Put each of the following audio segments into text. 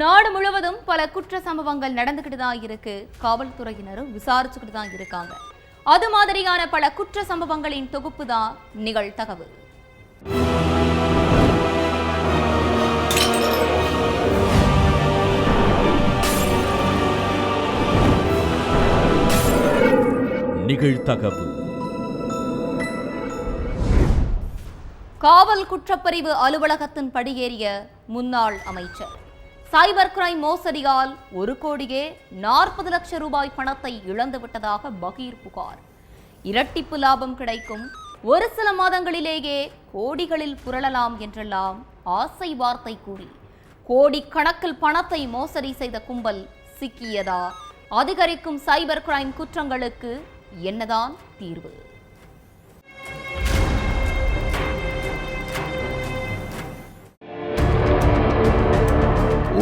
நாடு முழுவதும் பல குற்ற சம்பவங்கள் நடந்துகிட்டு தான் இருக்கு. காவல்துறையினரும் விசாரிச்சுக்கிட்டு தான் இருக்காங்க. அது மாதிரியான பல குற்ற சம்பவங்களின் தொகுப்பு தான் நிகழ்தகவு. நிகழ்தகவு. காவல் குற்றப்பிரிவு அலுவலகத்தின் படியேறிய முன்னாள் அமைச்சர். சைபர் கிரைம் மோசடியால் 1 கோடியே 40 லட்சம் ரூபாய் பணத்தை இழந்துவிட்டதாக பகீர் புகார். இரட்டிப்பு லாபம் கிடைக்கும், ஒரு சில மாதங்களிலேயே கோடிகளில் புரளலாம் என்றெல்லாம் ஆசை வார்த்தை கூறி கோடிக்கணக்கில் பணத்தை மோசடி செய்த கும்பல் சிக்கியதா? அதிகரிக்கும் சைபர் கிரைம் குற்றங்களுக்கு என்னதான் தீர்வு?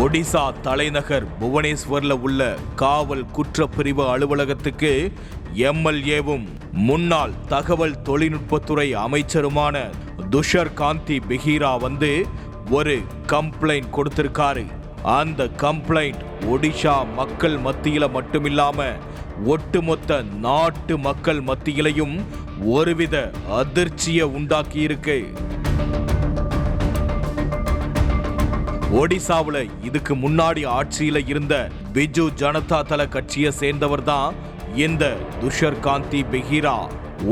ஒடிசா தலைநகர் புவனேஸ்வர்ல உள்ள காவல் குற்றப்பிரிவு அலுவலகத்துக்கு எம்எல்ஏவும் முன்னாள் தகவல் தொழில்நுட்பத்துறை அமைச்சருமான துஷர் காந்தி பெஹீரா வந்து ஒரு கம்ப்ளைண்ட் கொடுத்திருக்காரு. அந்த கம்ப்ளைண்ட் ஒடிஷா மக்கள் மத்தியில மட்டுமில்லாம ஒட்டுமொத்த நாட்டு மக்கள் மத்தியிலையும் ஒருவித அதிர்ச்சியை உண்டாக்கி இருக்கு. ஒடிசாவுல இதுக்கு முன்னாடி ஆட்சியில இருந்த பிஜு ஜனதா தள கட்சியை சேர்ந்தவர் தான் இந்த துஷர் காந்தி பெஹீரா.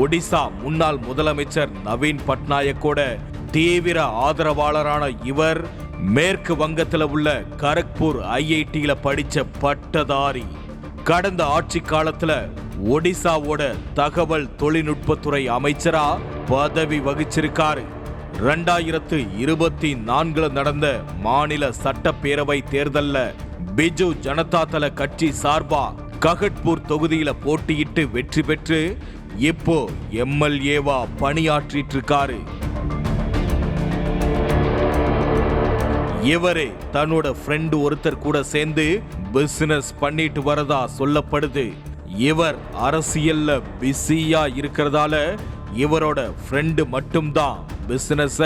ஒடிசா முன்னாள் முதலமைச்சர் நவீன் பட்நாயக்கோட தீவிர ஆதரவாளரான இவர் மேற்கு வங்கத்துல உள்ள கரக்பூர் ஐஐடியில படிச்ச பட்டதாரி. கடந்த ஆட்சி காலத்துல ஒடிசாவோட தகவல் தொழில்நுட்பத்துறை அமைச்சரா பதவி வகிச்சிருக்காரு. 2024 நடந்த மாநில சட்டப்பேரவை தேர்தல்ல பிஜு ஜனதா தள கட்சி சார்பா ககட்பூர் தொகுதியில போட்டியிட்டு வெற்றி பெற்று இப்போ எம்எல்ஏவா பணியாற்றிட்டு இருக்காரு. இவரே தன்னோட ஃப்ரெண்டு ஒருத்தர் கூட சேர்ந்து பிசினஸ் பண்ணிட்டு வரதா சொல்லப்படுது. இவர் அரசியல்ல பிஸியா இருக்கிறதால இவரோட ஃப்ரெண்டு மட்டும்தான் பிசினஸ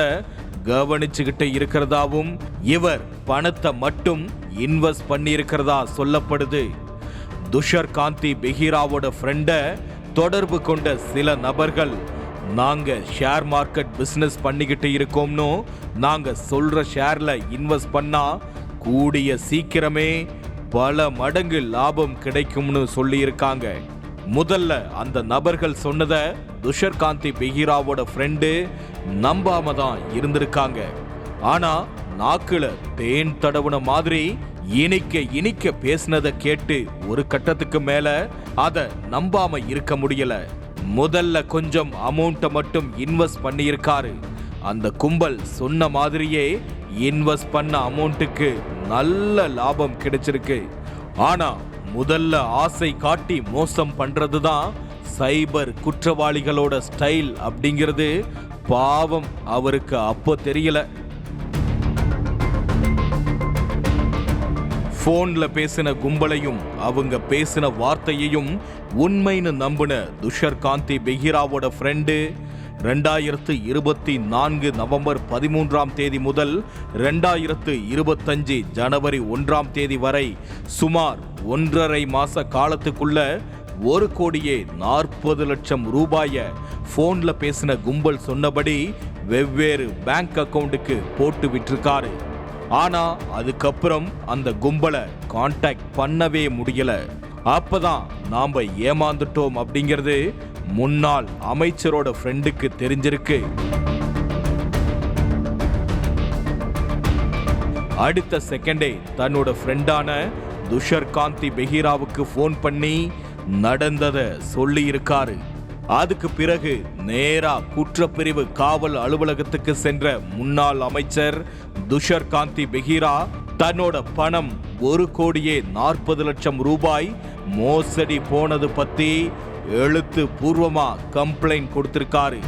கவனிச்சுக்கிட்டு இருக்கிறதாவும் இவர் பணத்தை மட்டும் இன்வெஸ்ட் பண்ணி இருக்கிறதா சொல்லப்படுது. துஷர் காந்தி பெஹீராவோட ஃப்ரெண்ட தொடர்பு கொண்ட சில நபர்கள், நாங்க ஷேர் மார்க்கெட் பிசினஸ் பண்ணிக்கிட்டு இருக்கோம்னு, நாங்க சொல்ற ஷேர்ல இன்வெஸ்ட் பண்ணா கூடிய சீக்கிரமே பல மடங்கு லாபம் கிடைக்கும்னு சொல்லி இருக்காங்க. முதல்ல அந்த நபர்கள் சொன்னத துஷர் காந்தி பெஹீராவோட ஃப்ரெண்டு நம்பாம தான் இருந்திருக்காங்க. ஆனா நாக்குல தேன் தடவுன மாதிரி இனிக்க இனிக்க பேசினதை கேட்டு ஒரு கட்டத்துக்கு மேல அத நம்பாம இருக்க முடியல. முதல்ல கொஞ்சம் அமௌண்ட்டை மட்டும் இன்வெஸ்ட் பண்ணியிருக்காரு. அந்த கும்பல் சொன்ன மாதிரியே இன்வெஸ்ட் பண்ண அமௌண்ட்டுக்கு நல்ல லாபம் கிடைச்சிருக்கு. ஆனா முதல்ல ஆசை காட்டி மோசம் பண்றதுதான் சைபர் குற்றவாளிகளோட ஸ்டைல் அப்படிங்கிறது பாவம் அவருக்கு அப்போ தெரியல. போன்ல பேசின கும்பலையும் அவங்க பேசின வார்த்தையையும் உண்மைன்னு நம்பின துஷர் காந்தி பெஹீராவோட ஃப்ரெண்டு 2024 நவம்பர் 13 முதல் 2025 ஜனவரி 1 வரை சுமார் 1.5 மாச காலத்துக்குள்ள 1 கோடியே 40 லட்சம் ரூபாய போன்ல பேசின கும்பல் சொன்னபடி வெவ்வேறு பேங்க் அக்கவுண்டுக்கு போட்டு விட்டிருக்காரு. ஆனா அதுக்கப்புறம் அந்த கும்பலை கான்டாக்ட் பண்ணவே முடியல. அப்பதான் நாம ஏமாந்துட்டோம் அப்படிங்கிறது முன்னாள் அமைச்சரோட ஃப்ரெண்டுக்கு தெரிஞ்சிருக்கு. அடுத்த செகண்டே தன்னோட ஃப்ரெண்டான துஷர் காந்தி பெஹீராவுக்கு போன் பண்ணி நடந்ததை சொல்லி இருக்காரு. அதுக்கு பிறகு நேரா குற்றப்பிரிவு காவல் அலுவலகத்துக்கு சென்ற முன்னாள் அமைச்சர் துஷர் காந்தி பெஹீரா தன்னோட பணம் 1 கோடியே 40 லட்சம் ரூபாய் மோசடி போனது பத்தி எழுத்து பூர்வமா கம்ப்ளைண்ட் கொடுத்திருக்காரு.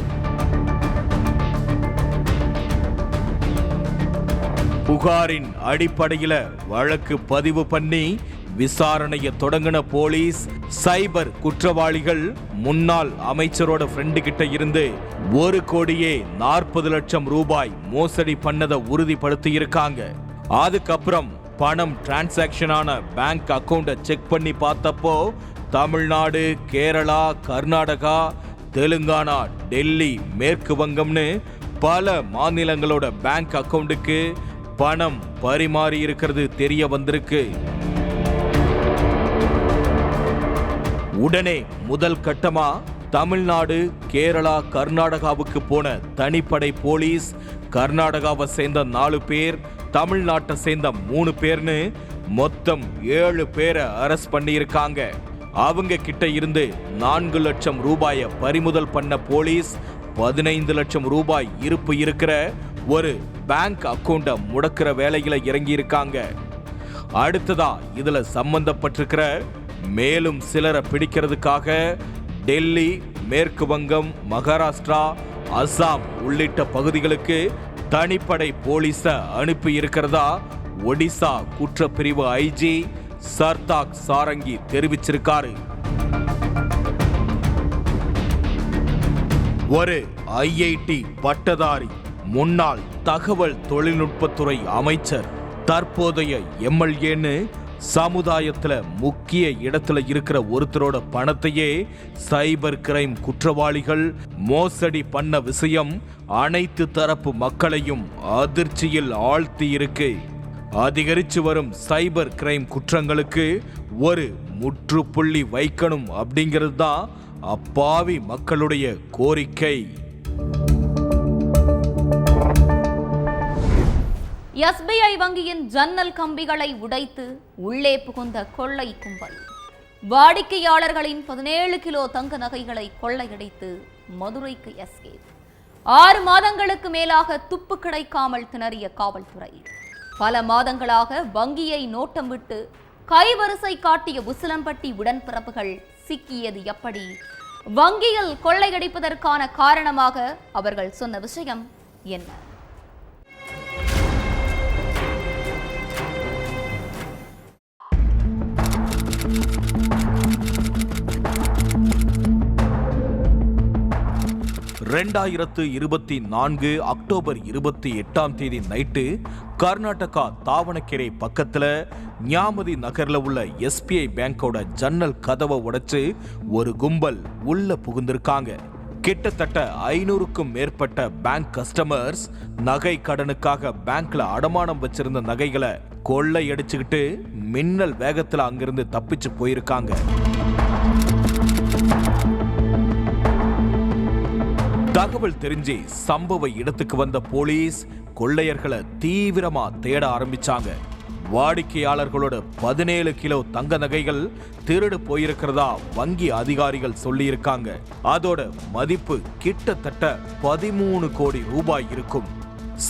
புகாரின் அடிப்படையில வழக்கு பதிவு பண்ணி விசாரணையை தொடங்கின போலீஸ் சைபர் குற்றவாளிகள் முன்னாள் அமைச்சரோட ஃப்ரெண்டு கிட்ட இருந்து 1 கோடியே 40 லட்சம் ரூபாய் மோசடி பண்ணதை உறுதிப்படுத்தி இருக்காங்க. அதுக்கப்புறம் பணம் டிரான்சாக்ஷனான பேங்க் அக்கவுண்ட செக் பண்ணி பார்த்தப்போ தமிழ்நாடு, கேரளா, கர்நாடகா, தெலுங்கானா, டெல்லி, மேற்கு வங்கம்னு பல மாநிலங்களோட பேங்க் அக்கவுண்டுக்கு பணம் பரிமாறி இருக்கிறது தெரிய வந்திருக்கு. உடனே முதல் கட்டமா தமிழ்நாடு, கேரளா, கர்நாடகாவுக்கு போன தனிப்படை போலீஸ் கர்நாடகாவை சேர்ந்த 4 பேர், தமிழ்நாட்டை சேர்ந்த 3 பேர்னு மொத்தம் 7 பேரை அரெஸ்ட் பண்ணியிருக்காங்க. அவங்க கிட்ட இருந்து 4 லட்சம் ரூபாயை பறிமுதல் பண்ண போலீஸ் 15 லட்சம் ரூபாய் இருப்பு இருக்கிற ஒரு பேங்க் அக்கவுண்ட முடக்கிற வேலையில இறங்கி இருக்காங்க. அடுத்ததா இதுல சம்பந்தப்பட்டிருக்கிற மேலும் சிலரை பிடிக்கிறதுக்காக டெல்லி, மேற்கு வங்கம், மகாராஷ்டிரா, அசாம் உள்ளிட்ட பகுதிகளுக்கு தனிப்படை போலீஸ அனுப்பி இருக்கிறதா ஒடிசா குற்றப்பிரிவு ஐஜி சர்தாக் சாரங்கி தெரிவிச்சிருக்காரு. ஒரு ஐஐடி பட்டதாரி, முன்னாள் தகவல் தொழில்நுட்பத்துறை அமைச்சர், தற்போதைய எம்எல்ஏன்னு சமுதாயத்துல முக்கிய இடத்துல இருக்கிற ஒருத்தரோட பணத்தையே சைபர் கிரைம் குற்றவாளிகள் மோசடி பண்ண விஷயம் அனைத்து தரப்பு மக்களையும் அதிர்ச்சியில் ஆழ்த்தி இருக்கு. அதிகரித்து வரும் சைபர் கிரைம் குற்றங்களுக்கு ஒரு முற்றுப்புள்ளி வைக்கணும் அப்படிங்கிறது தான் அப்பாவி மக்களுடைய கோரிக்கை. எஸ்பிஐ வங்கியின் ஜன்னல் கம்பிகளை உடைத்து உள்ளே புகுந்த கொள்ளை கும்பல். வாடிக்கையாளர்களின் 17 கிலோ தங்க நகைகளை கொள்ளையடித்து மதுரைக்கு எஸ்கேப். 6 மாதங்களுக்கு மேலாக துப்பு கிடைக்காமல் திணறிய காவல்துறை. பல மாதங்களாக வங்கியை நோட்டம் விட்டு கைவரிசை காட்டிய உசிலம்பட்டி உடன்பிறப்புகள் சிக்கியது எப்படி? வங்கியில் கொள்ளையடிப்பதற்கான காரணமாக அவர்கள் சொன்ன விஷயம் என்ன? 2024 அக்டோபர் 28 நைட்டு கர்நாடகா தாவணக்கெரை பக்கத்துல ஞாமதி நகர்ல உள்ள எஸ்பிஐ பேங்கோட ஜன்னல் கதவை உடைச்சு ஒரு கும்பல் உள்ள புகுந்திருக்காங்க. கிட்டத்தட்ட 500க்கும் மேற்பட்ட பேங்க் கஸ்டமர்ஸ் நகை கடனுக்காக பேங்க்ல அடமானம் வச்சிருந்த நகைகளை கொள்ளையடிச்சுக்கிட்டு மின்னல் வேகத்துல அங்கிருந்து தப்பிச்சு போயிருக்காங்க. தகவல் தெரிஞ்சு சம்பவ இடத்துக்கு வந்த போலீஸ் கொள்ளையர்களை தீவிரமா தேட ஆரம்பிச்சாங்க. வாடிக்கையாளர்களோட 17 கிலோ தங்க நகைகள் திருடு போயிருக்கிறதா வங்கி அதிகாரிகள் சொல்லியிருக்காங்க. அதோட மதிப்பு கிட்டத்தட்ட 13 கோடி ரூபாய் இருக்கும்.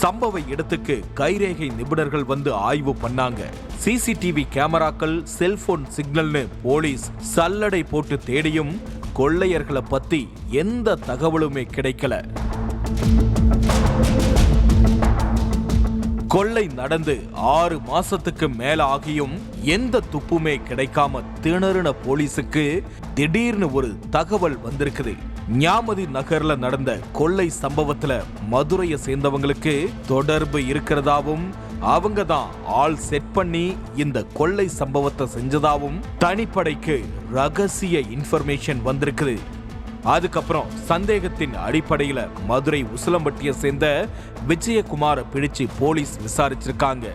சம்பவ இடத்துக்கு கைரேகை நிபுணர்கள் வந்து ஆய்வு பண்ணாங்க. சிசிடிவி கேமராக்கள், செல்போன் சிக்னல்னு போலீஸ் சல்லடை போட்டு தேடியும் கொள்ளையர்களை பத்தி எந்த தகவலுமே கிடைக்கல. கொள்ளை நடந்து 6 மாசத்துக்கு மேல ஆகியும் எந்த துப்புமே கிடைக்காம திணறின போலீஸுக்கு திடீர்னு ஒரு தகவல் வந்திருக்குது. ஞாமதி நகர்ல நடந்த கொள்ளை சம்பவத்துல மதுரையை சேர்ந்தவங்களுக்கு தொடர்பு இருக்கிறதாவும், அவங்க தான் ஆள் செட் பண்ணி இந்த கொள்ளை சம்பவத்தை செஞ்சதாவும் தனிப்படைக்கு ரகசிய இன்ஃபர்மேஷன் வந்திருக்குது. அதுக்கப்புறம் சந்தேகத்தின் அடிப்படையில மதுரை உசிலம்பட்டியை சேர்ந்த விஜயகுமாரை பிடிச்சு போலீஸ் விசாரிச்சிருக்காங்க.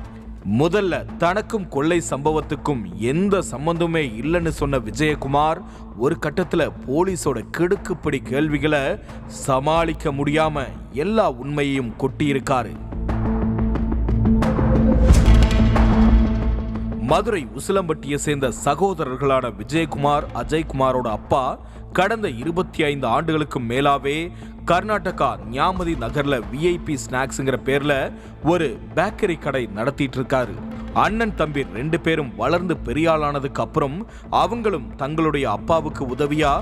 முதல்ல தனக்கும் கொள்ளை சம்பவத்துக்கும் எந்த சம்பந்தமே இல்லைன்னு சொன்ன விஜயகுமார் ஒரு கட்டத்துல போலீஸோட கிடுக்குப்பிடி கேள்விகளை சமாளிக்க முடியாம எல்லா உண்மையையும் கொட்டியிருக்காரு. மதுரை உசிலம்பட்டியை சேர்ந்த சகோதரர்களான விஜயகுமார், அஜய்குமாரோட அப்பா கடந்த 25 ஆண்டுகளுக்கு மேலாவே கர்நாடகா ஞாமதி நகர்ல விஐபி ஸ்நாக்ஸ்ங்கிற பேர்ல ஒரு பேக்கரி கடை நடத்திட்டு இருக்காரு. அண்ணன் தம்பி 2 பேரும் வளர்ந்து பெரியாளானதுக்கு அப்புறம் அவங்களும் தங்களுடைய அப்பாவுக்கு உதவியா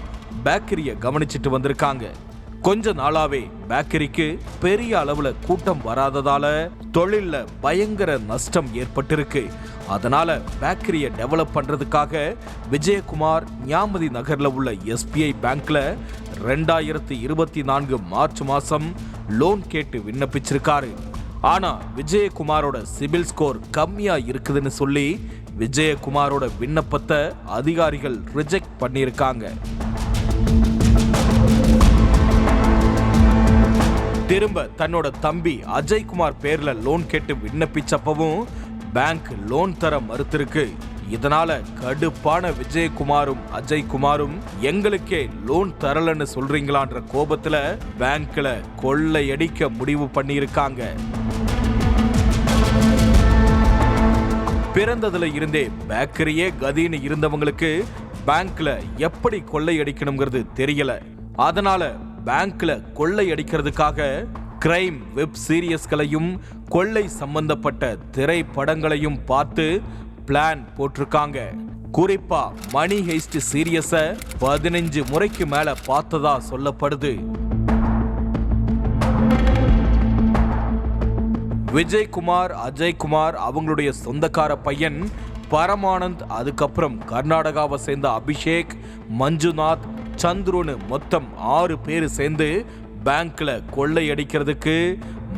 பேக்கரியை கவனிச்சிட்டு வந்திருக்காங்க. கொஞ்ச நாளாவே பேக்கரிக்கு பெரிய அளவுல கூட்டம் வராததால தொழில்ல பயங்கர நஷ்டம் ஏற்பட்டிருக்கு. அதனால பேக்கரியை டெவலப் பண்றதுக்காக விஜயகுமார் ஞாமதி நகர்ல உள்ள எஸ்பிஐ பேங்க்ல 2024 மார்ச் மாசம் லோன் கேட்டு விண்ணப்பிச்சிருக்காரு. ஆனா விஜயகுமாரோட சிபில் ஸ்கோர் கம்மியா இருக்குதுன்னு சொல்லி விஜயகுமாரோட விண்ணப்பத்தை அதிகாரிகள் ரிஜெக்ட் பண்ணியிருக்காங்க. திரும்ப தன்னோட தம்பி அஜய்குமார் பேர்ல லோன் கேட்டு விண்ணப்பிச்சப்பவும் பேங்க் லோன் தர மறுத்திருக்கு. இதனால கடுப்பான விஜயகுமாரும் அஜய்குமாரும் எங்களுக்கே லோன் தரலன்னு சொல்றீங்களான்ற கோபத்துல பேங்க்ல கொள்ளையடிக்க முடிவு பண்ணியிருக்காங்க. பிறந்ததுல இருந்தே பேக்கரியே கதின்னு இருந்தவங்களுக்கு பேங்க்ல எப்படி கொள்ளையடிக்கணுங்கிறது தெரியல. அதனால பேங்க்ல கொள்ளையடிக்கிறதுக்காக கிரைம் வெப் சீரியஸ்களையும் கொள்ளை சம்பந்தப்பட்ட திரைப்படங்களையும் பார்த்து பிளான் போட்டிருக்காங்க. குறிப்பா மணி ஹெய்ஸ்ட் சீரியஸ 15 முறைக்கு மேல பார்த்ததா சொல்லப்படுது. விஜய்குமார் அஜய்குமார் அவங்களுடைய சொந்தக்கார பையன் பரமானந்த், அதுக்கப்புறம் கர்நாடகாவை சேர்ந்த அபிஷேக், மஞ்சுநாத், சந்துருன்னு மொத்தம் 6 பேர் சேர்ந்து பேங்க்ல கொள்ளையடிக்கிறதுக்கு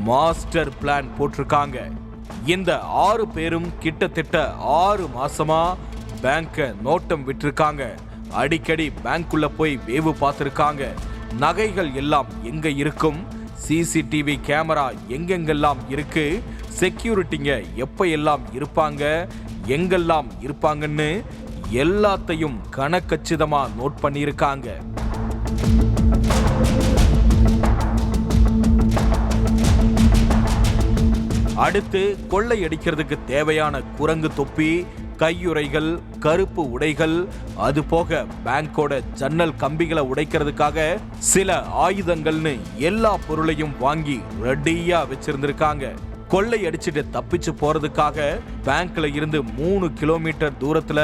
மாஸ்டர் பிளான் போட்டிருக்காங்க. இந்த 6 பேரும் கிட்டத்தட்ட 6 மாசமா பேங்க நோட்டம் விட்டிருக்காங்க. அடிக்கடி பேங்க்குள்ள போய் வேவு பார்த்திருக்காங்க. நகைகள் எல்லாம் எங்க இருக்கும், சிசிடிவி கேமரா எங்கெங்கெல்லாம் இருக்கு, செக்யூரிட்டிங்க எப்ப எல்லாம் இருப்பாங்க, எங்கெல்லாம் இருப்பாங்கன்னு எல்லாத்தையும் கணக்கச்சிதமா நோட் பண்ணியிருக்காங்க. அடுத்து கொள்ளையடிக்கிறதுக்கு தேவையான குரங்கு தொப்பி, கையுறைகள், கருப்பு உடைகள், அது போக பேங்கோட ஜன்னல் கம்பிகளை உடைக்கிறதுக்காக சில ஆயுதங்கள்னு எல்லா பொருளையும் வாங்கி ரெடியா வச்சிருந்திருக்காங்க. கொள்ளை அடிச்சுட்டு தப்பிச்சு போறதுக்காக பேங்க்ல இருந்து 3 கிலோமீட்டர் தூரத்துல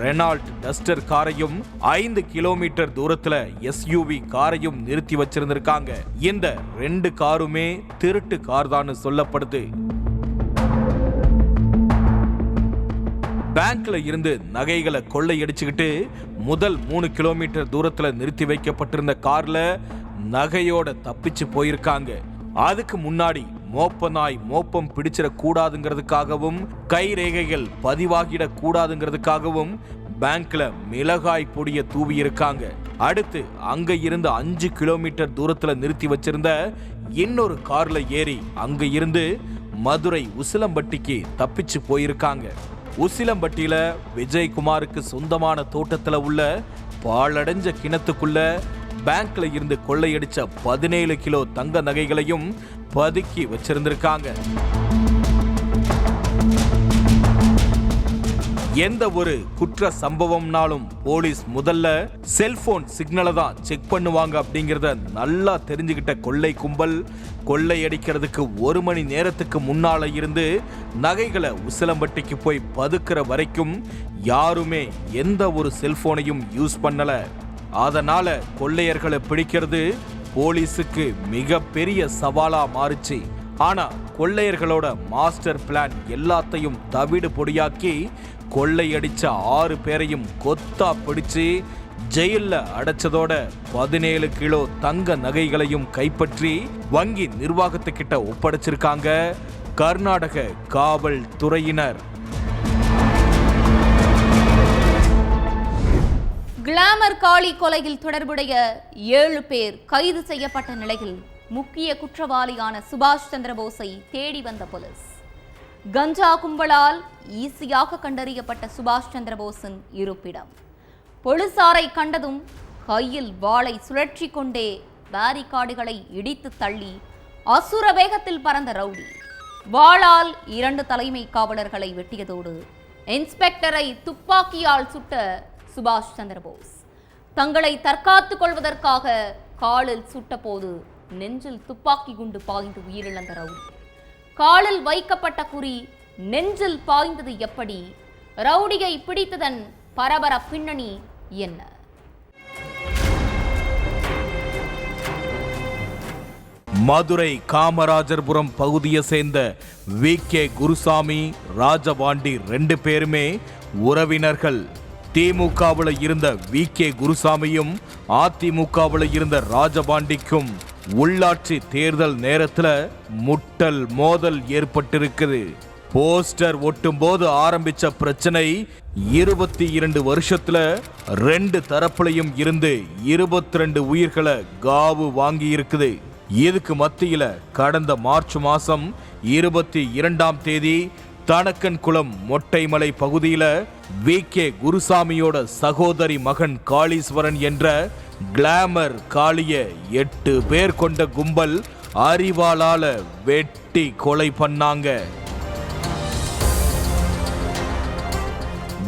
ரெனால்ட் டஸ்டர் காரையும் 5 கிலோமீட்டர் தூரத்துல எஸ்யூவி காரையும் நிறுத்தி வச்சிருந்திருக்காங்க. இந்த 2 காருமே திருட்டு கார் தான் சொல்லப்படுது. பேங்க்ல இருந்து நகைகளை கொள்ளையடிச்சுக்கிட்டு முதல் 3 கிலோமீட்டர் தூரத்துல நிறுத்தி வைக்கப்பட்டிருந்த கார்ல நகையோட தப்பிச்சு போயிருக்காங்க. அதுக்கு முன்னாடி மோப்ப நாய் மோப்பம் பிடிச்சிட கூடாதுங்கிறதுக்காகவும் கை ரேகைகள் பதிவாகிட கூடாதுங்கிறதுக்காகவும் பேங்க்ல மிளகாய் பொடிய தூவி இருக்காங்க. அடுத்து அங்க இருந்து 5 கிலோமீட்டர் தூரத்துல நிறுத்தி வச்சிருந்த இன்னொரு கார்ல ஏறி அங்க இருந்து மதுரை உசிலம்பட்டிக்கு தப்பிச்சு போயிருக்காங்க. உசிலம்பட்டியில விஜயகுமாருக்கு சொந்தமான தோட்டத்துல உள்ள பாழடைஞ்ச கிணத்துக்குள்ள பேங்க்ல இருந்து கொள்ளையடிச்ச 17 கிலோ தங்க நகைகளையும் பதுக்கி வச்சிருந்திருக்காங்க. எந்த ஒரு குற்ற சம்பவம்னாலும் போலீஸ் முதல்ல செல்போன் சிக்னலை தான் செக் பண்ணுவாங்க அப்படிங்கறத நல்லா தெரிஞ்சுக்கிட்ட கொள்ளை கும்பல் கொள்ளையடிக்கிறதுக்கு 1 மணி நேரத்துக்கு முன்னால இருந்து நகைகளை உசிலம்பட்டிக்கு போய் பதுக்கிற வரைக்கும் யாருமே எந்த ஒரு செல்போனையும் யூஸ் பண்ணல. அதனால கொள்ளையர்களை பிடிக்கிறது போலீஸுக்கு மிக பெரிய சவாலா மாறுச்சு. ஆனா கொள்ளையர்களோட மாஸ்டர் பிளான் எல்லாத்தையும் தவிடு பொடியாக்கி கொள்ளையடிச்ச 6 பேரையும் கொத்தா பிடிச்சு ஜெயில்ல அடைச்சதோட 17 கிலோ தங்க நகைகளையும் கைப்பற்றி வங்கி நிர்வாகத்துக்கிட்ட ஒப்படைச்சிருக்காங்க கர்நாடக காவல்துறையினர். கிளாமர் காளி கொலையில் தொடர்புடைய 7 பேர் கைது செய்யப்பட்ட நிலையில் முக்கிய குற்றவாளியான சுபாஷ் சந்திரபோஸை தேடி வந்த போலீஸ். கஞ்சா கும்பலால் ஈஸியாக கண்டறியப்பட்ட சுபாஷ் சந்திரபோஸின் இருப்பிடம். போலீசாரை கண்டதும் கையில் வாளை சுழற்றி கொண்டே பேரிகார்டுகளை இடித்து தள்ளி அசுர வேகத்தில் பறந்த ரவுடி வாளால் 2 தலைமை காவலர்களை வெட்டியதோடு இன்ஸ்பெக்டரை துப்பாக்கியால் சுட்ட சுபாஷ் சந்திரபோஸ் தங்களை தற்காத்துக் கொள்வதற்காக காலில் சுட்டபோது நெஞ்சில் துப்பாக்கி குண்டு பாய்ந்து உயிரிழந்த ரவுடி. காலில் வைக்கப்பட்ட குறி நெஞ்சில் பாய்ந்தது எப்படி? ரவுடியை பிடித்ததன் பரபர பின்னணி என்ன? மதுரை காமராஜர்புரம் பகுதியை சேர்ந்த வி.கே. குருசாமி, ராஜபாண்டி 2 பேருமே உறவினர்கள். திமுகவில் இருந்த வி.கே. குருசாமியும் அதிமுகவில் இருந்த ராஜபாண்டிக்கும் உள்ளாட்சி தேர்தல் நேரத்துல முட்டல் மோதல் ஏற்பட்டிருக்குது. போஸ்டர் ஒட்டும் போது ஆரம்பிச்ச பிரச்சனை 22 வருஷத்துல 2 தரப்புலையும் இருந்து 22 உயிர்களை காவு வாங்கி இருக்குது. இதுக்கு மத்தியில கடந்த மார்ச் மாசம் 22ஆம் தேதி தனக்கன்குளம் மொட்டைமலை பகுதியில VK குருசாமியோட சகோதரி மகன் காளீஸ்வரன் என்ற கிளாமர் காளிய 8 பேர் கொண்ட கும்பல் அரிவாளால வெட்டி கொலை பண்ணாங்க.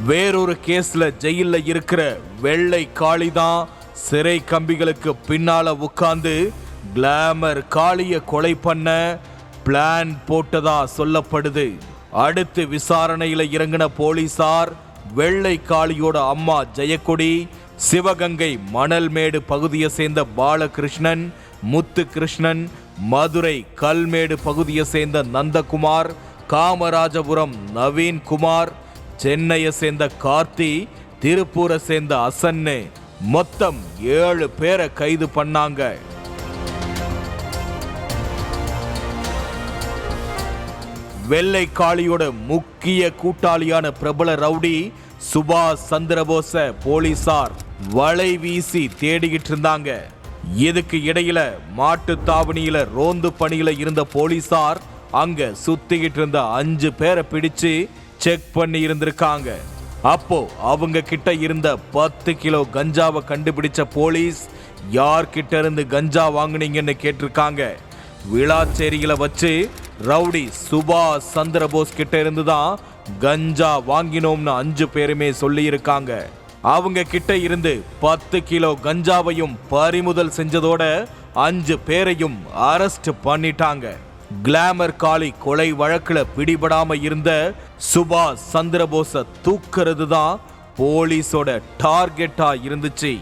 வேறொரு கேஸ்ல ஜெயில இருக்கிற வெள்ளை காளி தான் சிறை கம்பிகளுக்கு பின்னால உட்கார்ந்து கிளாமர் காளிய கொலை பண்ண பிளான் போட்டதா சொல்லப்படுது. அடுத்து விசாரணையில இறங்கின போலீசார் வெள்ளை காளியோட அம்மா ஜெயக்கொடி, சிவகங்கை மணல்மேடு பகுதியை சேர்ந்த பாலகிருஷ்ணன், முத்துகிருஷ்ணன், மதுரை கல்மேடு பகுதியை சேர்ந்த நந்தகுமார், காமராஜபுரம் நவீன்குமார், சென்னையை சேர்ந்த கார்த்தி, திருப்பூரை சேர்ந்த அசன்னு மொத்தம் 7 பேரை கைது பண்ணாங்க. வெள்ளை காளியோட முக்கிய கூட்டாளியான பிரபல ரவுடி சுபாஷ் சந்திரபோஸ போலீசார் வலை வீசி தேடிக்கிட்டு இருந்தாங்க. இதுக்கு இடையில மாட்டு தாவணியில ரோந்து பணியில இருந்த போலீசார் அங்க சுத்திக்கிட்டு இருந்த 5 பேரை பிடிச்சு செக் பண்ணி இருந்திருக்காங்க. அப்போ அவங்க கிட்ட இருந்த 10 கிலோ கஞ்சாவை கண்டுபிடிச்ச போலீஸ் யார்கிட்ட இருந்து கஞ்சா வாங்குனீங்கன்னு கேட்டிருக்காங்க. விளாச்சேரியில வச்சு ரவுடி சுபாஷ் சந்திரபோஸ் கிட்ட இருந்துதான் கஞ்சா வாங்கினோம்னு 5 பேருமே சொல்லி இருக்காங்க. அவங்க கிட்ட இருந்து 10 கிலோ கஞ்சாவையும் பறிமுதல் செஞ்சதோட 5 பேரையும் அரெஸ்ட் பண்ணிட்டாங்க. கிளாமர் காளி கொலை வழக்குல பிடிபடாம இருந்த சுபாஷ் சந்திரபோஸ தூக்குறது தான் போலீஸோட டார்கெட்டா இருந்துச்சு.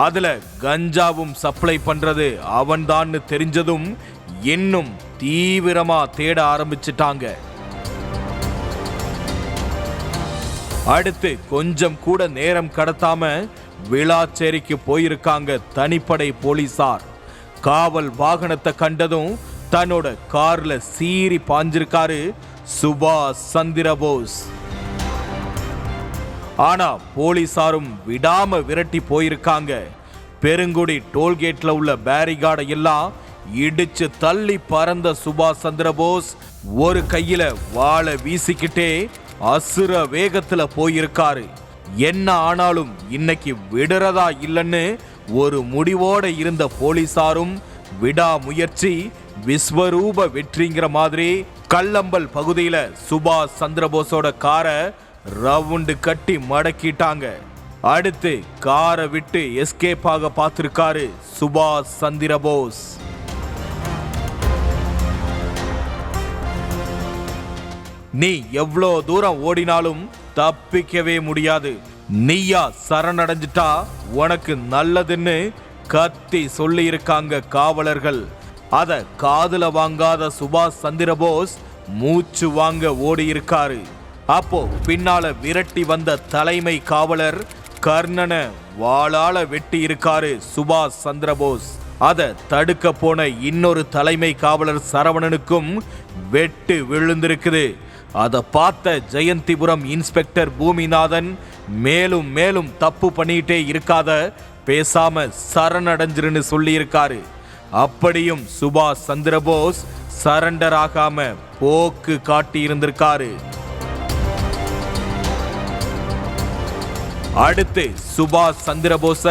அதுல கஞ்சாவும் சப்ளை பண்றது அவன்தான்னு தெரிஞ்சதும் இன்னும் தீவிரமா தேட ஆரம்பிச்சிட்டாங்க. அடுத்து கொஞ்சம் கூட நேரம் கடத்தாம விளாச்சேரிக்கு போயிருக்காங்க தனிப்படை போலீசார். காவல் வாகனத்தை கண்டதும் தன்னோட கார்ல சீறி பாஞ்சிருக்காரு சுபாஷ் சந்திரபோஸ். ஆனா போலீசாரும் விடாம விரட்டி போயிருக்காங்க. பெருங்குடி டோல்கேட்ல உள்ள பேரிகார்டை எல்லாம் இடிச்சு தள்ளி பறந்த சுபாஷ் சந்திரபோஸ் ஒரு கையில வாளை வீசிக்கிட்டே அசுர வேகத்துல போயிருக்காரு. என்ன ஆனாலும் இன்னைக்கு விடுறதா இல்லைன்னு ஒரு முடிவோட இருந்த போலீசாரும் விடாமுயற்சி விஸ்வரூப வெற்றிங்கிற மாதிரி கல்லம்பல் பகுதியில சுபாஷ் சந்திரபோஸோட காரை ரவுண்டு கட்டி மடக்கிட்டாங்க. அடுத்து காரை விட்டு எஸ்கேப் ஆக பார்த்திருக்காரு சுபாஷ் சந்திரபோஸ். நீ எவ்வளோ தூரம் ஓடினாலும் தப்பிக்கவே முடியாது. நீயா சரணடைஞ்சிட்டா உனக்கு நல்லதுன்னு கத்தி சொல்லி இருக்காங்க காவலர்கள். அத காதுல வாங்காத சுபாஷ் சந்திரபோஸ் மூச்சு வாங்க ஓடி இருக்காரு. அப்போ பின்னால விரட்டி வந்த தலைமை காவலர் கர்ணனை வாளால வெட்டி இருக்காரு சுபாஷ் சந்திரபோஸ். அத தடுக்க போன இன்னொரு தலைமை காவலர் சரவணனுக்கும் வெட்டு விழுந்திருக்குது. அதை பார்த்த ஜெயந்திபுரம் இன்ஸ்பெக்டர் பூமிநாதன் மேலும் மேலும் தப்பு பண்ணிட்டே இருக்காத, பேசாம சரணடைஞ்சிருன்னு சொல்லி இருக்காரு. அப்படியும் சுபாஷ் சந்திரபோஸ் சரண்டர் ஆகாம போக்கு காட்டி இருந்திருக்காரு. அடுத்து சுபாஷ் சந்திரபோஸ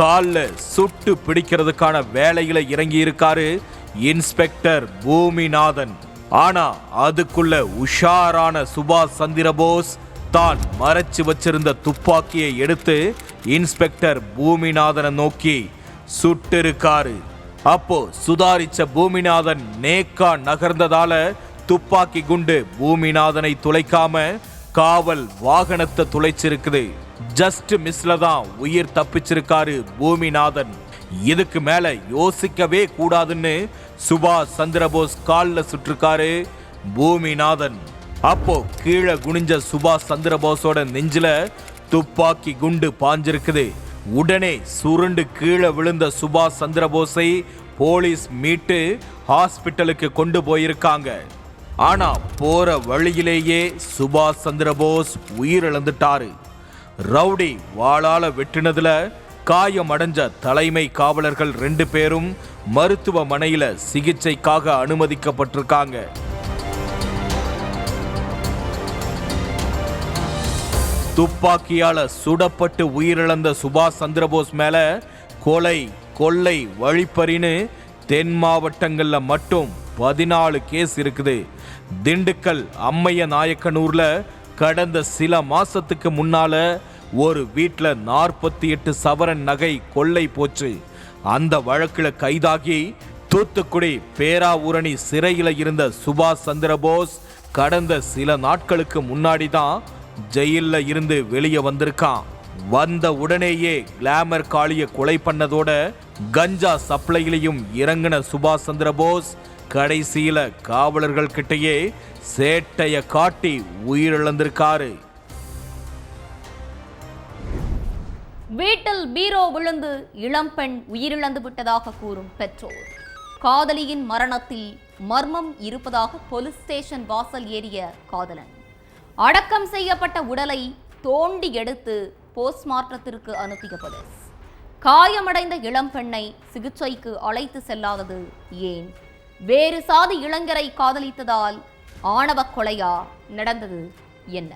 கால்ல சுட்டு பிடிக்கிறதுக்கான வேலையில இறங்கி இருக்காரு இன்ஸ்பெக்டர் பூமிநாதன். ஆனா அதுக்குள்ள உஷாரான சுபாஷ் சந்திரபோஸ் தான் மறைச்சு வச்சிருந்த துப்பாக்கியை எடுத்து இன்ஸ்பெக்டர் பூமிநாதனை நோக்கி சுட்டு இருக்காரு. அப்போ சுதாரிச்ச பூமிநாதன் நேக்கா நகர்ந்ததால துப்பாக்கி குண்டு பூமிநாதனை துளைக்காம காவல் வாகனத்தை துளைச்சிருக்குது. ஜஸ்ட் மிஸ்ல தான் உயிர் தப்பிச்சிருக்காரு பூமிநாதன். இதுக்கு மேல யோசிக்கவே கூடாதுன்னு சுபாஷ் சந்திரபோஸ் கால்ல சுட்டிருக்காரு பூமிநாதன். அப்போ கீழே குனிஞ்ச சுபாஷ் சந்திரபோஸோட நெஞ்சில துப்பாக்கி குண்டு பாஞ்சிருக்குது. உடனே சுருண்டு கீழே விழுந்த சுபாஷ் சந்திரபோஸை போலீஸ் மீட்டு ஹாஸ்பிட்டலுக்கு கொண்டு போயிருக்காங்க. ஆனா போற வழியிலேயே சுபாஷ் சந்திரபோஸ் உயிரிழந்துட்டாரு. ரவுடி வாளால வெட்டினதுல காயமடைஞ்ச தலைமை காவலர்கள் 2 பேரும் மருத்துவமனையில சிகிச்சைக்காக அனுமதிக்கப்பட்டிருக்காங்க. துப்பாக்கியால சுடப்பட்டு உயிரிழந்த சுபாஷ் சந்திரபோஸ் மேல கொலை, கொள்ளை, வழிப்பறின்னு தென் மாவட்டங்கள்ல மட்டும் 14 கேஸ் இருக்குது. திண்டுக்கல் அம்மைய நாயக்கனூர்ல கடந்த சில மாசத்துக்கு முன்னால ஒரு வீட்டில் 48 சவரன் நகை கொள்ளை போச்சு. அந்த வழக்குல கைதாகி தூத்துக்குடி பேராவூரணி சிறையில் இருந்த சுபாஷ் சந்திரபோஸ் கடந்த சில நாட்களுக்கு முன்னாடி தான் ஜெயில்ல இருந்து வெளியே வந்திருக்கான். வந்த உடனேயே கிளாமர் காளிய கொலை பண்ணதோட கஞ்சா சப்ளையிலையும் இறங்கின சுபாஷ் சந்திரபோஸ் கடைசியில காவலர்கள் கிட்டேயே சேட்டைய காட்டி உயிரிழந்திருக்காரு. வீட்டில் பீரோ விழுந்து இளம்பெண் உயிரிழந்து விட்டதாக கூறும் பெற்றோர். காதலியின் மரணத்தில் மர்மம் இருப்பதாக போலீஸ் ஸ்டேஷன் வாசல் ஏறிய காதலன். அடக்கம் செய்யப்பட்ட உடலை தோண்டி எடுத்து போஸ்ட்மார்ட்டத்திற்கு அனுப்பிய போலீஸ். காயமடைந்த இளம்பெண்ணை சிகிச்சைக்கு அழைத்து செல்லாதது ஏன்? வேறு சாதி இளைஞரை காதலித்ததால் ஆணவ கொலையா நடந்தது என்ன?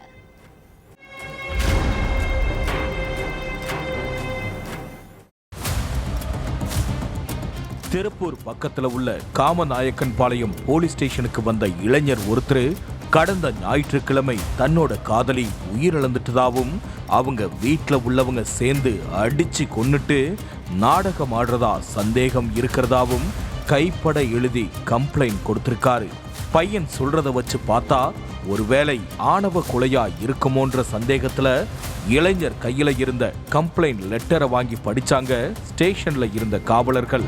திருப்பூர் பக்கத்துல உள்ள காமநாயக்கன் பாளையம் போலீஸ் ஸ்டேஷனுக்கு வந்த இளைஞர் ஒருத்தர் கடந்த ஞாயிற்றுக்கிழமை தன்னோட காதலி உயிரிழந்துட்டதாவும் அவங்க வீட்டில் உள்ளவங்க சேர்ந்து அடிச்சு கொன்னுட்டு நாடகம் ஆடுறதா சந்தேகம் இருக்கிறதாவும் கைப்பட எழுதி கம்ப்ளைண்ட் கொடுத்திருக்காரு. பையன் சொல்றத வச்சு பார்த்தா ஒருவேளை ஆணவ கொலையா இருக்குமோன்ற சந்தேகத்துல இளைஞர் கையில இருந்த கம்ப்ளைண்ட் லெட்டரை வாங்கி படிச்சாங்க ஸ்டேஷன்ல இருந்த காவலர்கள்.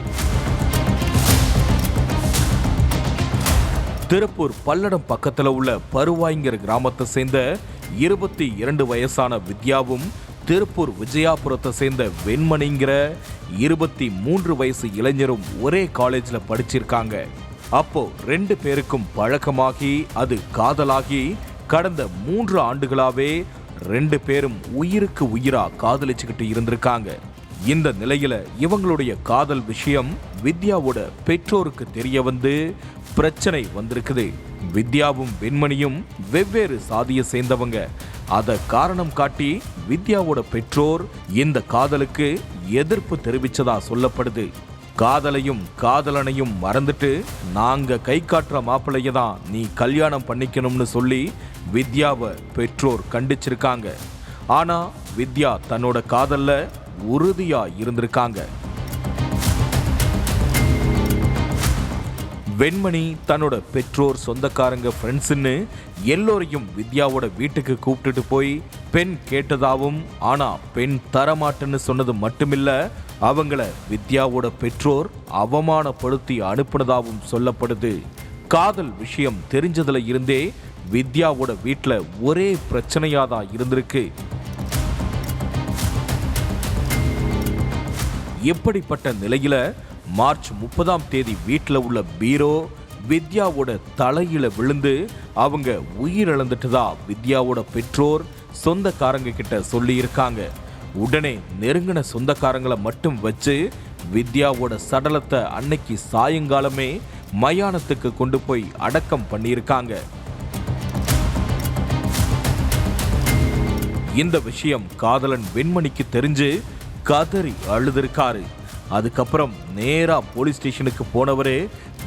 திருப்பூர் பல்லடம் பக்கத்துல உள்ள பருவாய்ங்கிற கிராமத்தை சேர்ந்த 22 வயசான வித்யாவும் திருப்பூர் விஜயாபுரத்தை சேர்ந்த வெண்மணிங்கிற 23 வயசு இளைஞரும் ஒரே காலேஜ்ல படிச்சிருக்காங்க. அப்போ 2 பேருக்கும் பழக்கமாகி அது காதலாகி கடந்த 3 ஆண்டுகளாவே 2 பேரும் உயிருக்கு உயிரா காதலிச்சுக்கிட்டு இருந்திருக்காங்க. இந்த நிலையில இவங்களுடைய காதல் விஷயம் வித்யாவோட பெற்றோருக்கு தெரிய வந்து பிரச்சனை வந்திருக்குது. வித்யாவும் வெண்மணியும் வெவ்வேறு சாதியை சேர்ந்தவங்க. அத காரணம் காட்டி வித்யாவோட பெற்றோர் இந்த காதலுக்கு எதிர்ப்பு தெரிவிச்சதா சொல்லப்படுது. காதலையும் காதலனையும் மறந்துட்டு நாங்க கை காட்டுற மாப்பிள்ளைய தான் நீ கல்யாணம் பண்ணிக்கணும்னு சொல்லி வித்யாவை பெற்றோர் கண்டிச்சிருக்காங்க. ஆனா வித்யா தன்னோட காதல்ல உறுதியா இருந்திருக்காங்க. வெண்மணி தன்னோட பெற்றோர், சொந்தக்காரங்க, ஃப்ரெண்ட்ஸ்ன்னு எல்லோரையும் வித்யாவோட வீட்டுக்கு கூப்பிட்டுட்டு போய் பெண் கேட்டதாவும், ஆனா பெண் தரமாட்டேன்னு சொன்னது மட்டுமில்ல, அவங்கள வித்யாவோட பெற்றோர் அவமானப்படுத்தி அனுப்புனதாகவும் சொல்லப்படுது. காதல் விஷயம் தெரிஞ்சதுல இருந்தே வித்யாவோட வீட்டுல ஒரே பிரச்சனையாதான் இருந்திருக்கு. இப்படிப்பட்ட நிலையில மார்ச் 30ஆம் தேதி வீட்டில் உள்ள பீரோ வித்யாவோட தலையில விழுந்து அவங்க உயிரிழந்துட்டதா வித்யாவோட பெற்றோர் சொந்தக்காரங்க கிட்ட சொல்லி இருக்காங்க. உடனே நெருங்கின சொந்தக்காரங்களை மட்டும் வச்சு வித்யாவோட சடலத்தை அன்னைக்கு சாயங்காலமே மயானத்துக்கு கொண்டு போய் அடக்கம் பண்ணியிருக்காங்க. இந்த விஷயம் காதலன் வெண்மணிக்கு தெரிஞ்சு கதறி அழுதிருக்காரு. அதுக்கப்புறம் நேரா போலீஸ் ஸ்டேஷனுக்கு போனவரே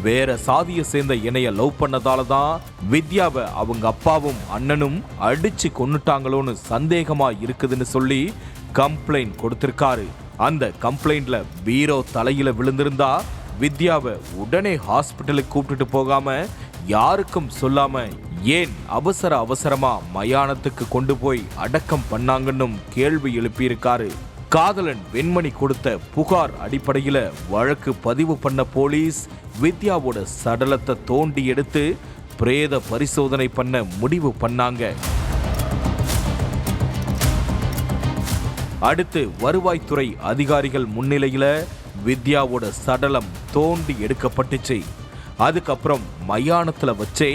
வேற சாதியை சேர்ந்த இணைய லவ் பண்ணதால தான் வித்யாவை அவங்க அப்பாவும் அண்ணனும் அடிச்சு கொன்னுட்டாங்களோன்னு சந்தேகமா இருக்குதுன்னு சொல்லி கம்ப்ளைண்ட் கொடுத்திருக்காரு. அந்த கம்ப்ளைண்ட்ல பீரோ தலையில விழுந்திருந்தா வித்யாவை உடனே ஹாஸ்பிட்டலுக்கு கூப்பிட்டுட்டு போகாம யாருக்கும் சொல்லாம ஏன் அவசரமா மயானத்துக்கு கொண்டு போய் அடக்கம் பண்ணாங்கன்னு கேள்வி எழுப்பியிருக்காரு. காதலன் வெண்மணி கொடுத்த புகார் அடிப்படையில வழக்கு பதிவு பண்ண போலீஸ் வித்யாவோட சடலத்தை தோண்டி எடுத்து பிரேத பரிசோதனை பண்ண முடிவு பண்ணாங்க. அடுத்து வருவாய்த்துறை அதிகாரிகள் முன்னிலையில வித்யாவோட சடலம் தோண்டி எடுக்கப்பட்டுச்சு. அதுக்கப்புறம் மயானத்துல வச்சே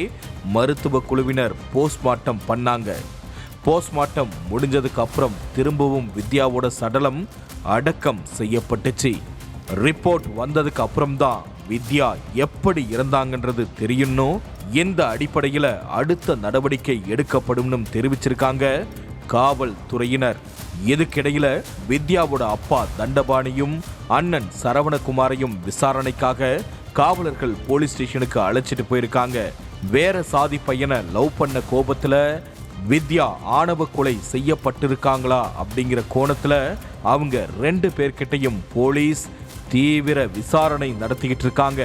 மருத்துவ குழுவினர் போஸ்ட்மார்ட்டம் பண்ணாங்க. போஸ்ட்மார்ட்டம் முடிஞ்சதுக்கு அப்புறம் திரும்பவும் வித்யாவோட சடலம் அடக்கம் செய்யப்பட்டுச்சு. ரிப்போர்ட் வந்ததுக்கு அப்புறம்தான் வித்யா எப்படி இறந்தாங்கன்றது தெரியும்னு, இந்த அடிப்படையில அடுத்த நடவடிக்கை எடுக்கப்படும் தெரிவிச்சிருக்காங்க காவல்துறையினர். இதுக்கிடையில வித்யாவோட அப்பா தண்டபாணியும் அண்ணன் சரவணகுமாரையும் விசாரணைக்காக காவலர்கள் போலீஸ் ஸ்டேஷனுக்கு அழைச்சிட்டு போயிருக்காங்க. வேற சாதி பையனை லவ் பண்ண கோபத்துல வித்யா ஆணவ கொலை செய்யப்பட்டிருக்காங்களா அப்படிங்கிற கோணத்துல அவங்க 2 பேர்கிட்டையும் போலீஸ் தீவிர விசாரணை நடத்திக்கிட்டு இருக்காங்க.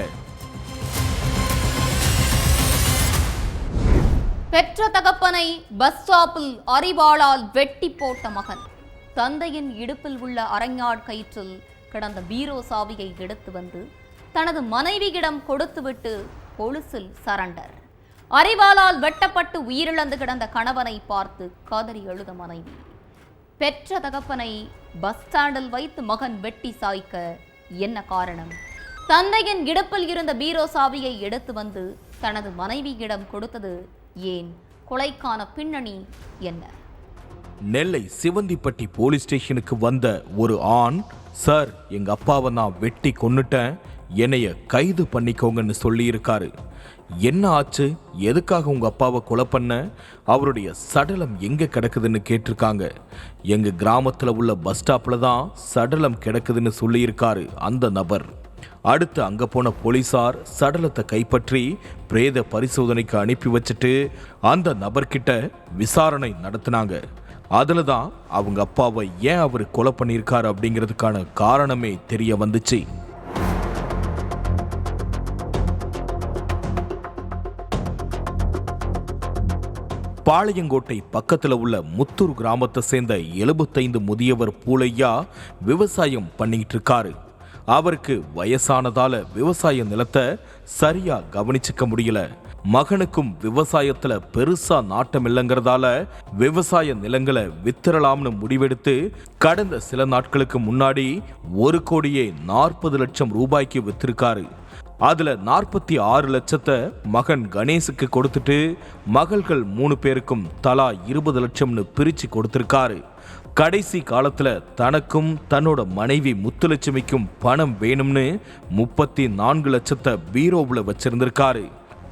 பெற்ற தகப்பனை பஸ் ஸ்டாப்பில் அரிவாளால் வெட்டி போட்ட மகன். தந்தையின் இடுப்பில் உள்ள அரைஞாட் கயிற்றில் கிடந்த பீரோ சாவியை எடுத்து வந்து தனது மனைவியிடம் கொடுத்துவிட்டு போலீசில் சரண்டர். அரிவாளால் வெட்டப்பட்டு உயிரிழந்து கிடந்த கணவனை பார்த்து கதறி எழுத மனைவி. பெற்ற தகப்பனை பஸ் ஸ்டாண்டில் வைத்து மகன் வெட்டி சாய்க்க என்ன காரணம்? தந்தையின் இடுப்பில் இருந்த பீரோ சாவியை எடுத்து வந்து தனது மனைவியிடம் கொடுத்தது ஏன்? கொலைக்கான பின்னணி என்ன? நெல்லை சிவந்திப்பட்டி போலீஸ் ஸ்டேஷனுக்கு வந்த ஒரு ஆண், சார் எங்க அப்பாவை நான் வெட்டி கொன்னுட்டேன், என்னைய கைது பண்ணிக்கோங்கன்னு சொல்லியிருக்காரு. என்ன ஆச்சு? எதுக்காக உங்க அப்பாவை கொலை பண்ண? அவருடைய சடலம் எங்க கிடக்குதுன்னு கேட்டிருக்காங்க. எங்க கிராமத்துல உள்ள பஸ் ஸ்டாப்ல தான் சடலம் கிடக்குதுன்னு சொல்லியிருக்காரு அந்த நபர். அடுத்து அங்க போன போலீசார் சடலத்தை கைப்பற்றி பிரேத பரிசோதனைக்கு அனுப்பி வச்சுட்டு அந்த நபர்கிட்ட விசாரணை நடத்தினாங்க. அதுல தான் அவங்க அப்பாவை ஏன் அவர் கொலை பண்ணியிருக்காரு அப்படிங்கிறதுக்கான காரணமே தெரிய வந்துச்சு. பாளையங்கோட்டை பக்கத்துல உள்ள முத்தூர் கிராமத்தை சேர்ந்த 75 முதியவர் பூலையா விவசாயம் பண்ணிட்டு இருக்காரு. அவருக்கு வயசானதால விவசாய நிலத்தை சரியா கவனிச்சுக்க முடியல. மகனுக்கும் விவசாயத்துல பெருசா நாட்டம் இல்லைங்கிறதால விவசாய நிலங்களை வித்துறலாம்னு முடிவெடுத்து கடந்த சில நாட்களுக்கு முன்னாடி 1,40,00,000 ரூபாய்க்கு வித்திருக்காரு. அதுல 46 லட்சத்தை மகன் கணேசுக்கு கொடுத்துட்டு மகள்கள் 3 பேருக்கும் தலா 20 லட்சம்னு பிரிச்சு கொடுத்திருக்காரு. கடைசி காலத்துல தனக்கும் தன்னோட மனைவி முத்துலட்சுமிக்கும் பணம் வேணும்னு 34 லட்சத்தை பீரோவுல வச்சிருந்திருக்காரு.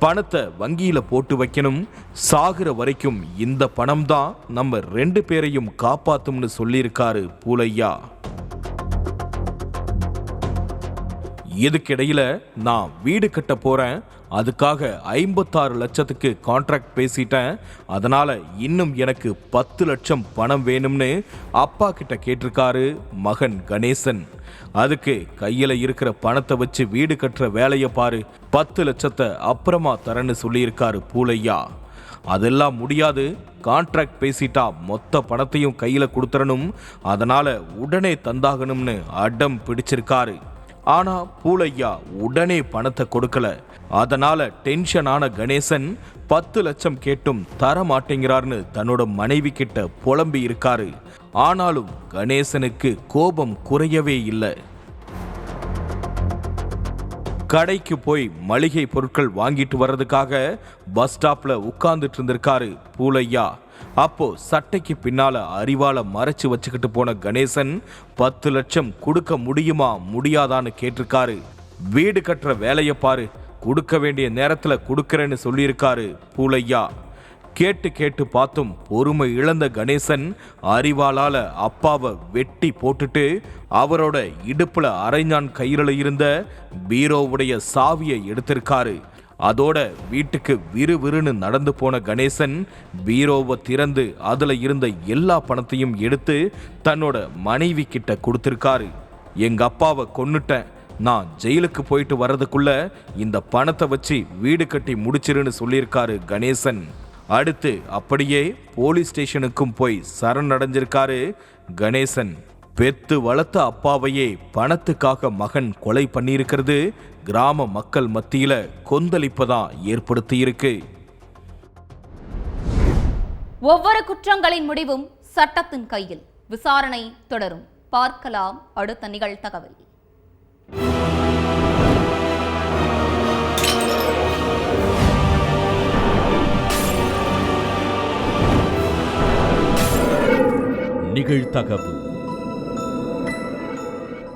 பணத்தை வங்கியில போட்டு வைக்கணும், சாகுற வரைக்கும் இந்த பணம் தான் நம்ம 2 பேரையும் காப்பாத்தும்னு சொல்லியிருக்காரு பூலையா. இதுக்கிடையில நான் வீடு கட்ட போறேன், அதுக்காக 56 லட்சத்துக்கு கான்ட்ராக்ட் பேசிட்டேன், அதனால இன்னும் எனக்கு 10 லட்சம் பணம் வேணும்னு அப்பா கிட்ட கேட்டிருக்காரு மகன் கணேசன். அதுக்கு கையில இருக்கிற பணத்தை வச்சு வீடு கட்டுற வேலையை பாரு, 10 லட்சத்தை அப்புறமா தரேன்னு சொல்லியிருக்காரு பூலையா. அதெல்லாம் முடியாது, கான்ட்ராக்ட் பேசிட்டா மொத்த பணத்தையும் கையில கொடுத்துறணும், அதனால உடனே தந்தாகணும்னு அடம் பிடிச்சிருக்காரு. ஆனா பூலையா உடனே பணத்தை கொடுக்கல. அதனால டென்ஷனான கணேசன் 10 லட்சம் கேட்டும் தர மாட்டேங்கிறார்னு தன்னோட மனைவி கிட்ட புலம்பி இருக்காரு. ஆனாலும் கணேசனுக்கு கோபம் குறையவே இல்லை. கடைக்கு போய் மளிகை பொருட்கள் வாங்கிட்டு வர்றதுக்காக பஸ் ஸ்டாப்ல உட்கார்ந்துட்டு இருந்திருக்காரு பூலையா. அப்போ சட்டைக்கு பின்னால அரிவாளை மறைச்சு வச்சுக்கிட்டு போன கணேசன் 10 லட்சம் கொடுக்க முடியுமா முடியாதான்னு கேட்டிருக்காரு. வீடு கட்டுற வேலையை பாரு, கொடுக்க வேண்டிய நேரத்துல கொடுக்கறேன்னு சொல்லியிருக்காரு பூலையா. கேட்டு கேட்டு பார்த்தும் பொறுமை இழந்த கணேசன் அரிவாளால அப்பாவை வெட்டி போட்டுட்டு அவரோட இடுப்புல அரைஞான் கயிறுல இருந்த பீரோவுடைய சாவியை எடுத்திருக்காரு. அதோட வீட்டுக்கு விறுவிறுன்னு நடந்து போன கணேசன் பீரோவை திறந்து அதுல இருந்த எல்லா பணத்தையும் எடுத்து தன்னோட மனைவி கிட்ட கொடுத்திருக்காரு. எங்க அப்பாவை கொன்னுட்டேன், நான் ஜெயிலுக்கு போயிட்டு வர்றதுக்குள்ள இந்த பணத்தை வச்சு வீடு கட்டி முடிச்சிருன்னு சொல்லியிருக்காரு கணேசன். அடுத்து அப்படியே போலீஸ் ஸ்டேஷனுக்கும் போய் சரணடைஞ்சிருக்காரு கணேசன். பெத்து வளர்த்த அப்பாவையே பணத்துக்காக மகன் கொலை பண்ணியிருக்கிறது கிராம மக்கள் மத்தியில கொந்தளிப்பதான் ஏற்படுத்தி இருக்கு. ஒவ்வொரு குற்றங்களின் முடிவும் சட்டத்தின் கையில். விசாரணை தொடரும். பார்க்கலாம் அடுத்த நிகழ்தகவல். நிகழ்தகவு.